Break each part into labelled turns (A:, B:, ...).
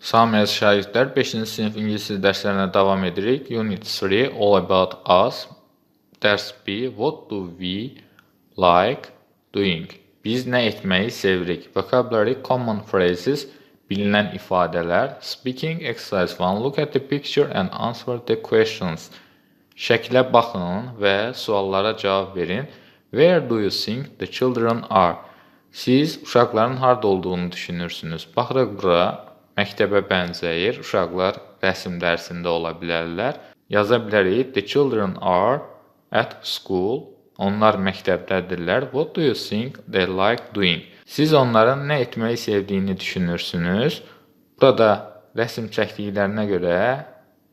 A: Salam əziz şagirdlər, 5-ci sinif ingilis dili dərslərinə davam edirik. Unit 3, All About Us. Dərs B, What do we like doing? Biz nə etməyi sevirik? Vocabulary, common phrases, bilinən ifadələr. Speaking exercise 1, look at the picture and answer the questions. Şəklə baxın və suallara cavab verin. Where do you think the children are? Siz uşaqların harda olduğunu düşünürsünüz. Baxırıq bura. Məktəbə bənzəyir. Uşaqlar rəsm dərsində ola bilərlər. Yaza bilərik. The children are at school. Onlar məktəbdədirlər. What do you think they like doing? Siz onların nə etməyi sevdiyini düşünürsünüz. Burada rəsm çəkdiklərinə görə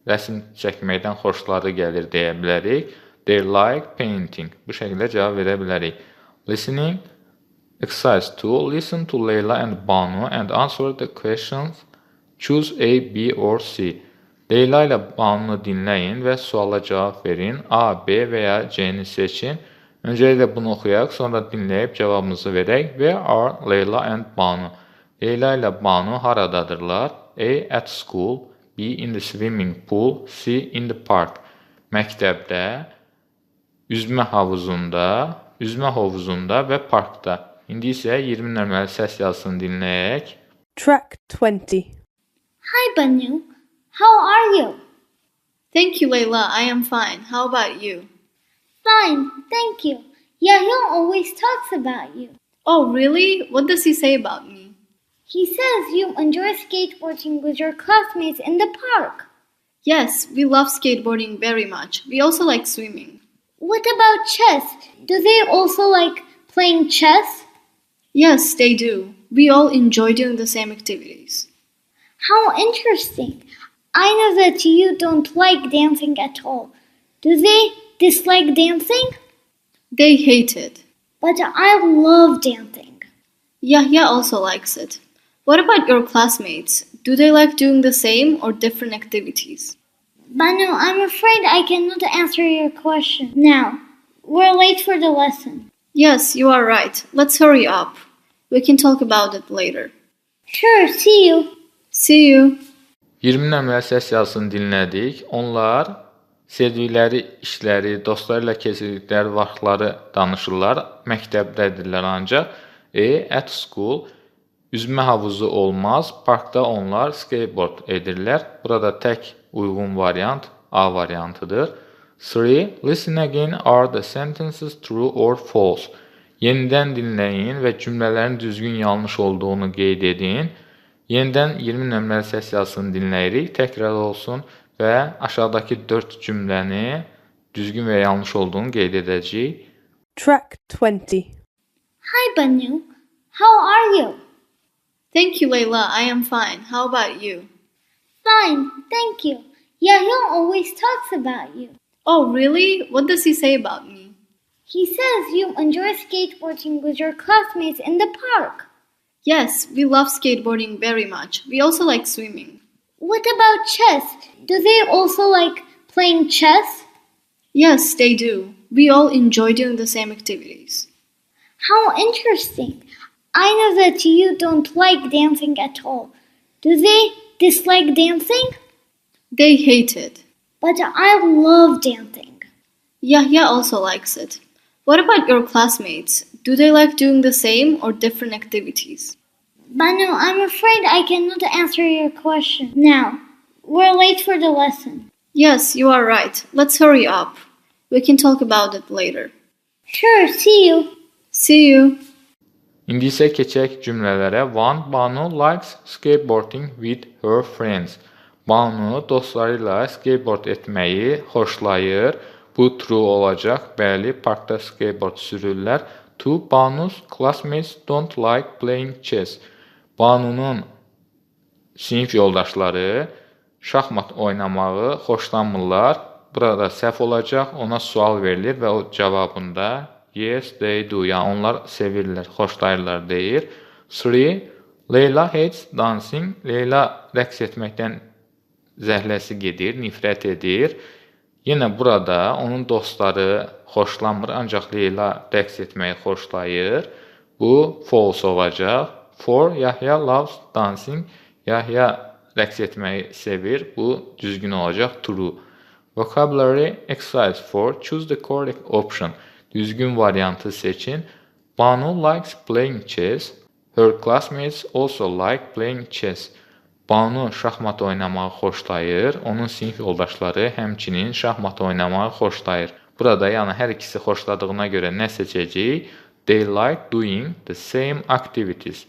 A: rəsm çəkməkdən xoşları gəlir deyə bilərik. They like painting. Bu şəkildə cavab verə bilərik. Listening. Exercise 2. Listen to Leyla and Banu and answer the questions. Choose A, B or C. Leyla ilə Banunu dinləyin və suala cavab verin. A, B və ya C-ni seçin. Öncəliklə bunu oxuyaq, sonra dinləyib cavabımızı verək. Where are Leyla and Banu? Leyla ilə Banu haradadırlar? A, at school. B, in the swimming pool. C, in the park. Məktəbdə, üzmə hovuzunda və parkda. İndi isə 20 nömrəli səs yazısını dinləyək.
B: Track 20.
C: Hi, Banu. How are you?
D: Thank you, Layla. I am fine. How about you?
C: Fine, thank you. Yahya always talks about you.
D: Oh, really? What does he say about me?
C: He says you enjoy skateboarding with your classmates in the park.
D: Yes, we love skateboarding very much. We also like swimming.
C: What about chess? Do they also like playing chess?
D: Yes, they do. We all enjoy doing the same activities.
C: How interesting. I know that you don't like dancing at all. Do they dislike dancing?
D: They hate it.
C: But I love dancing.
D: Yahya also likes it. What about your classmates? Do they like doing the same or different activities?
C: Banu, I'm afraid I cannot answer your question now. We're late for the lesson.
D: Yes, you are right. Let's hurry up. We can talk about it later.
C: Sure, see you.
D: See you.
A: 20 nömrəli səs yazısını dinlədik. Onlar sevdikləri işləri, dostları ilə keçirdikləri vaxtları danışırlar. Məktəbdədirlər ancaq. At school. Üzmə havuzu olmaz. Parkda onlar skateboard edirlər. Burada tək uyğun variant A variantıdır. 3. Listen again. Are the sentences true or false? Yenidən dinləyin və cümlələrin düzgün yanlış olduğunu qeyd edin. Yenidən 20 nömrəli səs yazısını dinləyirik. Təkrar olsun və aşağıdakı 4 cümləni düzgün və yanlış olduğunu qeyd edəcəyik.
B: Track 20.
C: Hi, Banu. How are you?
D: Thank you, Layla. I am fine. How about you?
C: Fine, thank you. Yahya always talks about you.
D: Oh, really? What does he say about me?
C: He says you enjoy skateboarding with your classmates in the park.
D: Yes, we love skateboarding very much. We also like swimming.
C: What about chess? Do they also like playing chess?
D: Yes, they do. We all enjoy doing the same activities.
C: How interesting. I know that you don't like dancing at all. Do they dislike dancing?
D: They hate it.
C: But I love dancing.
D: Yahya also likes it. What about your classmates? Do they like doing the same or different activities?
C: Banu, I'm afraid I cannot answer your question now. We're late for the lesson.
D: Yes, you are right. Let's hurry up. We can talk about it later.
C: Sure, see you.
D: See you.
A: İndi isə keçək cümlələrə. 1. Banu likes skateboarding with her friends. Banu dostları ilə skateboard etməyi xoşlayır. Bu true olacaq. Bəli, parkda skateboard sürürlər. 2. Banu's classmates don't like playing chess. Banunun sinif yoldaşları şahmat oynamağı xoşlanmırlar. Burada səhv olacaq. Ona sual verilir və o cavabında yes, they do. Yəni onlar sevirlər, xoşlayırlar deyir. 3. Leyla hates dancing. Leyla rəqs etməkdən zəhləsi gedir, nifrət edir. Yenə burada onun dostları xoşlanmır, ancaq Leyla rəqs etməyi xoşlayır. Bu false olacaq. 4. Yahya loves dancing. Yahya rəqs etməyi sevir. Bu düzgün olacaq true. Vocabulary exercise 4. Choose the correct option. Düzgün variantı seçin. Banu likes playing chess. Her classmates also like playing chess. Banu şahmat oynamağı xoşlayır. Onun sinif yoldaşları həmçinin şahmat oynamağı xoşlayır. Burada yəni hər ikisi xoşladığına görə nə seçəcəyik? They like doing the same activities.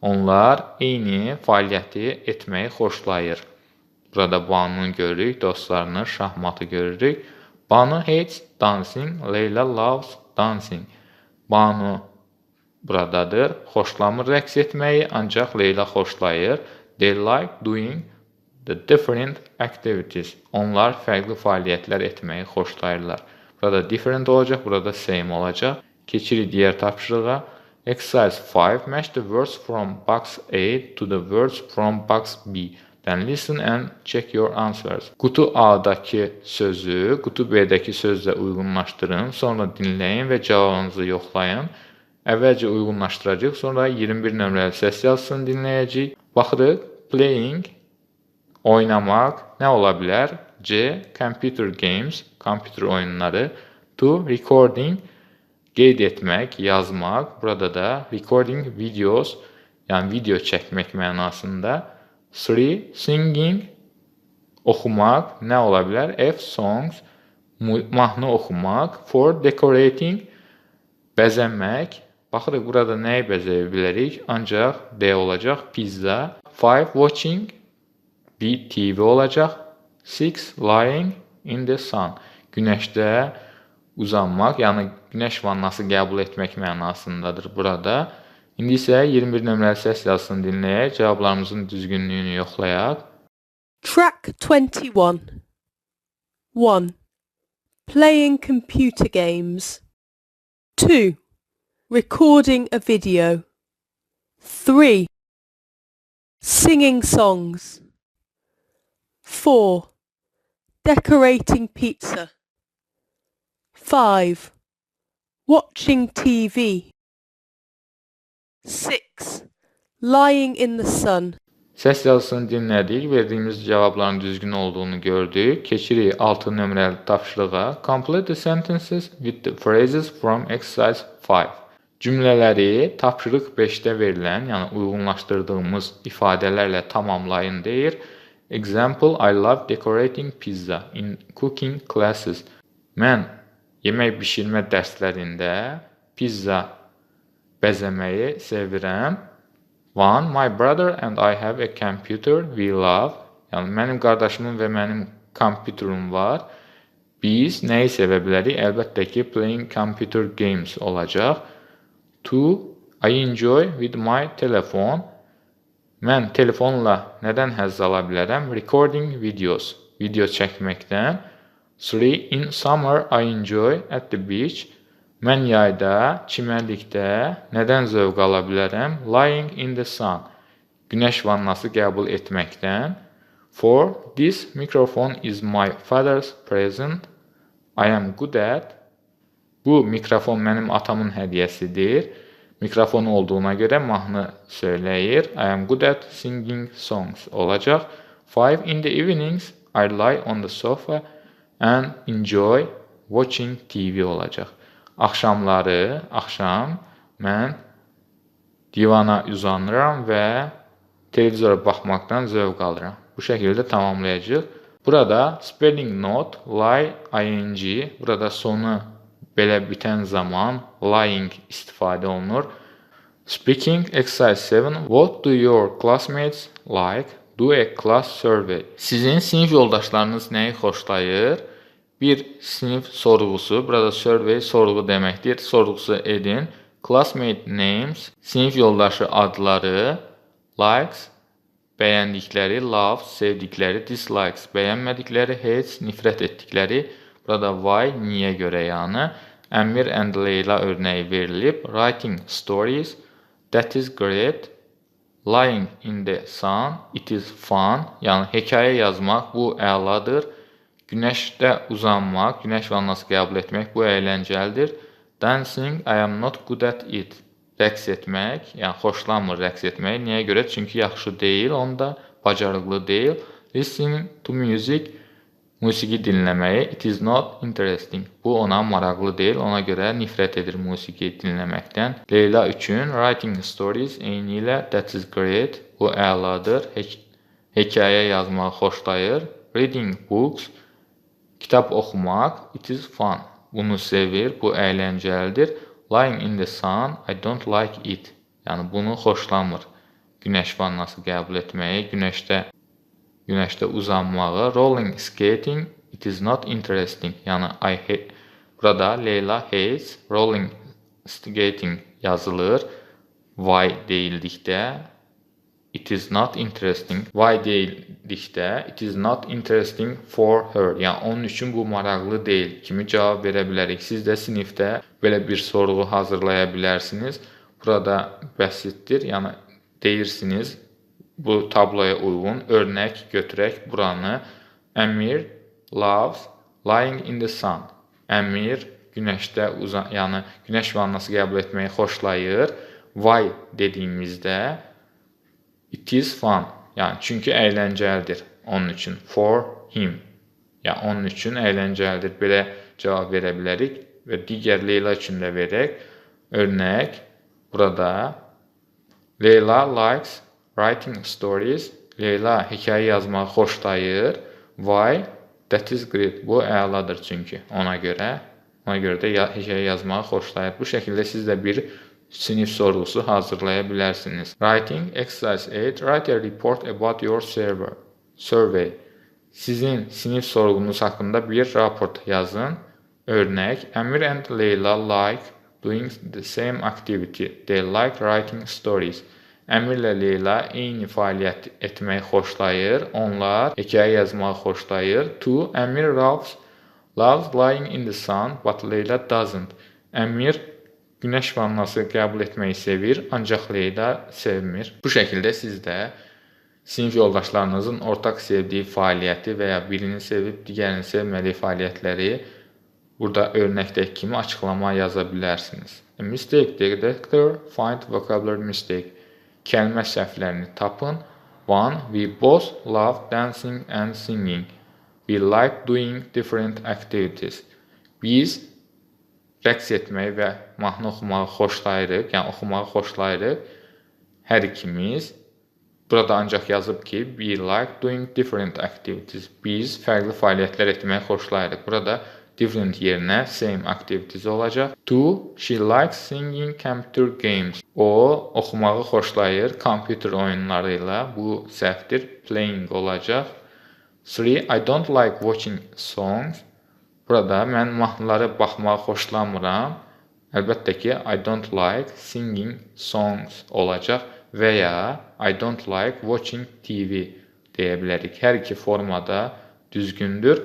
A: Onlar eyni fəaliyyəti etməyi xoşlayır. Burada Banunu görürük, dostlarını, şahmatı görürük. Banu hates dancing, Leyla loves dancing. Banu buradadır. Xoşlamır rəqs etməyi, ancaq Leyla xoşlayır. They like doing the different activities. Onlar fərqli fəaliyyətlər etməyi xoşlayırlar. Burada different olacaq, burada same olacaq. Keçirik digər tapşırığa. Exercise 5. Match the words from box A to the words from box B. Then listen and check your answers. Qutu A'dakı sözü qutu B'dəki sözlə uyğunlaşdırın. Sonra dinləyin və cavabınızı yoxlayın. Əvvəlcə uyğunlaşdıracaq, sonra 21 nömrəli səs yazısını dinləyəcəyik. Baxırıq, playing, oynamaq nə ola bilər? C. Computer games, kompüter oyunları. 2. Recording, qeyd etmək, yazmaq. Burada da recording videos, yəni video çəkmək mənasında. 3. Singing, oxumaq nə ola bilər? F. Songs, mahnı oxumaq. 4. Decorating, bəzənmək. Baxırıq, burada nəyi bəzəyə bilərik? Ancaq D olacaq, pizza. 5. Watching, TV olacaq. 6. Lying in the sun, günəşdə uzanmaq, yəni günəş vannası qəbul etmək mənasındadır burada. İndi isə 21 nömrəli səs yazısını dinləyək, cavablarımızın düzgünlüyünü yoxlayaq.
B: Track 21. 1. Playing computer games. 2. Recording a video. 3. Singing songs. 4. Decorating pizza. 5. Watching TV. 6. Lying in the sun.
A: Səs yazısını dinlədik, verdiyimiz cavabların düzgün olduğunu gördük. Keçirik 6 nömrəli tapşırığa. Complete the sentences with the phrases from exercise 5. Cümlələri tapşırıq 5-də verilən, yəni uyğunlaşdırdığımız ifadələrlə tamamlayın deyir. Example, I love decorating pizza in cooking classes. Mən yemək bişirmə dərslərində pizza bəzəməyi sevirəm. 1. My brother and I have a computer we love. Yəni mənim qardaşımın və mənim kompüterim var. Biz nəyi sevə bilərik? Əlbəttə ki, playing computer games olacaq. 2. I enjoy with my telephone. Mən telefonla nədən həzz ala bilərəm? Recording videos, video çəkməkdən. 3. In summer I enjoy at the beach. Mən yayda, çimərlikdə nədən zövq ala bilərəm? Lying in the sun, günəş vannası qəbul etməkdən. 4. This microphone is my father's present. I am good at. Bu mikrofon mənim atamın hədiyyəsidir. Mikrofon olduğuna görə mahnı söyləyir. I am good at singing songs olacaq. 5. In the evenings, I lie on the sofa and enjoy watching TV olacaq. Axşam mən divana uzanıram və televizora baxmaqdan zövq alıram. Bu şəkildə tamamlayacağıq. Burada spelling note, lie, ing, burada sonu belə bitən zaman lying istifadə olunur. Speaking exercise 7. What do your classmates like? Do a class survey. Sizin sinif yoldaşlarınız nəyi xoşlayır? Bir sinif sorğusu, burada survey sorğu deməkdir. Sorğusu edin. Classmate names, sinif yoldaşı adları. Likes, bəyəndikləri. Love, sevdikləri. Dislikes, bəyənmədikləri. Hates, nifrət etdikləri. Burada why, niyə görə yəni. Əmir and Leyla örnəyi verilib. Writing stories, that is great. Lying in the sun, it is fun. Yəni hekayə yazmaq bu əladır. Günəşdə uzanmaq, günəş vannası qəbul etmək bu əyləncəlidir. Dancing, I am not good at it. Rəqs etmək, yəni xoşlanmır rəqs etmək. Niyə görə? Çünki yaxşı deyil, onu da bacarıqlı deyil. Listening to music, musiqi dinləməyi. It is not interesting. Bu ona maraqlı deyil. Ona görə nifrət edir musiqi dinləməkdən. Leyla üçün writing stories eyni ilə that is great. Bu əladır. Hekayə yazmağı xoşlayır. Reading books, kitab oxumaq. It is fun. Bunu sevir. Bu əyləncəlidir. Lying in the sun, I don't like it. Yəni bunu xoşlamır. Günəş vannası qəbul etməyi, günəşdə uzanmağı. Rolling skating, it is not interesting. Yəni burada Leyla hates rolling skating yazılır. Why deyildikdə it is not interesting. Why deyildikdə it is not interesting for her. Yəni onun üçün bu maraqlı deyil kimi cavab verə bilərik. Siz də sinifdə belə bir sorğu hazırlaya bilərsiniz. Burada bəsitdir. Yəni deyirsiniz bu tabloya uyğun örnək götürək buranı. Əmir loves lying in the sun. Əmir günəşdə yəni günəş vannası qəbul etməyi xoşlayır. Why dediyimizdə it is fun. Yəni çünki əyləncəlidir onun üçün. For him. Yəni onun üçün əyləncəlidir. Belə cavab verə bilərik və digər Leyla üçün də verək. Örnək burada Leyla likes writing stories. Leyla hekayə yazmağı xoşlayır. Why? That is great. Bu əladır çünki ona görə də hekayə yazmağı xoşlayır. Bu şəkildə siz də bir sinif sorğusu hazırlaya bilərsiniz. Writing exercise 8. Write a report about your survey. Sizin sinif sorğunuz haqqında bir raport yazın. Örnək, Əmir and Leyla like doing the same activity. They like writing stories. Əmirlə Leyla eyni fəaliyyət etməyi xoşlayır. Onlar hekayə yazmağı xoşlayır. 2. Əmir loves lying in the sun, but Leyla doesn't. Əmir günəş vannası qəbul etməyi sevir, ancaq Leyla sevmir. Bu şəkildə siz də sinif yoldaşlarınızın ortaq sevdiyi fəaliyyəti və ya birini sevib, digərini sevmədiyi fəaliyyətləri burada örnəkdəki kimi açıqlama yaza bilərsiniz. Mistake detector, find vocabulary mistake. Kəlmə səhvlərini tapın. 1. We both love dancing and singing. We like doing different activities. Biz rəqs etməyi və mahnı oxumağı xoşlayırıq, yəni oxumağı xoşlayırıq. Hər ikimiz. Burada ancaq yazıb ki, we like doing different activities. Biz fərqli fəaliyyətlər etməyi xoşlayırıq. Burada different yerinə same activities olacaq. 2. She likes singing computer games. O, oxumağı xoşlayır kompüter oyunları ilə. Bu səhvdir. Playing olacaq. 3. I don't like watching songs. Burada mən mahnıları baxmağı xoşlamıram. Əlbəttə ki, I don't like singing songs olacaq və ya I don't like watching TV deyə bilərik. Hər iki formada düzgündür.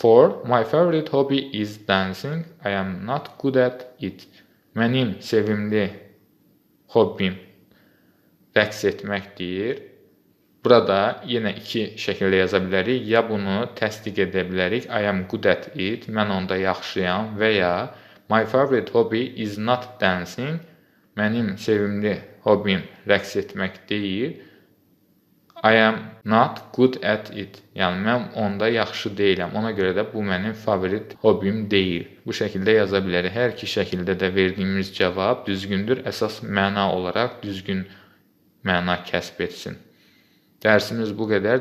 A: 4. My favorite hobby is dancing. I am not good at it. Mənim sevimli hobbim rəqs etməkdir. Burada yenə iki şəkildə yaza bilərik. Ya bunu təsdiq edə bilərik. I am good at it. Mən onda yaxşıyam. Və ya my favorite hobby is not dancing. Mənim sevimli hobbim rəqs etmək deyil. I am not good at it. Yəni mən onda yaxşı deyiləm. Ona görə də bu mənim favorit hobbim deyil. Bu şəkildə yaza bilərik. Hər iki şəkildə də verdiyimiz cavab düzgündür. Əsas məna olaraq düzgün məna kəsb etsin. Dərsimiz bu qədər.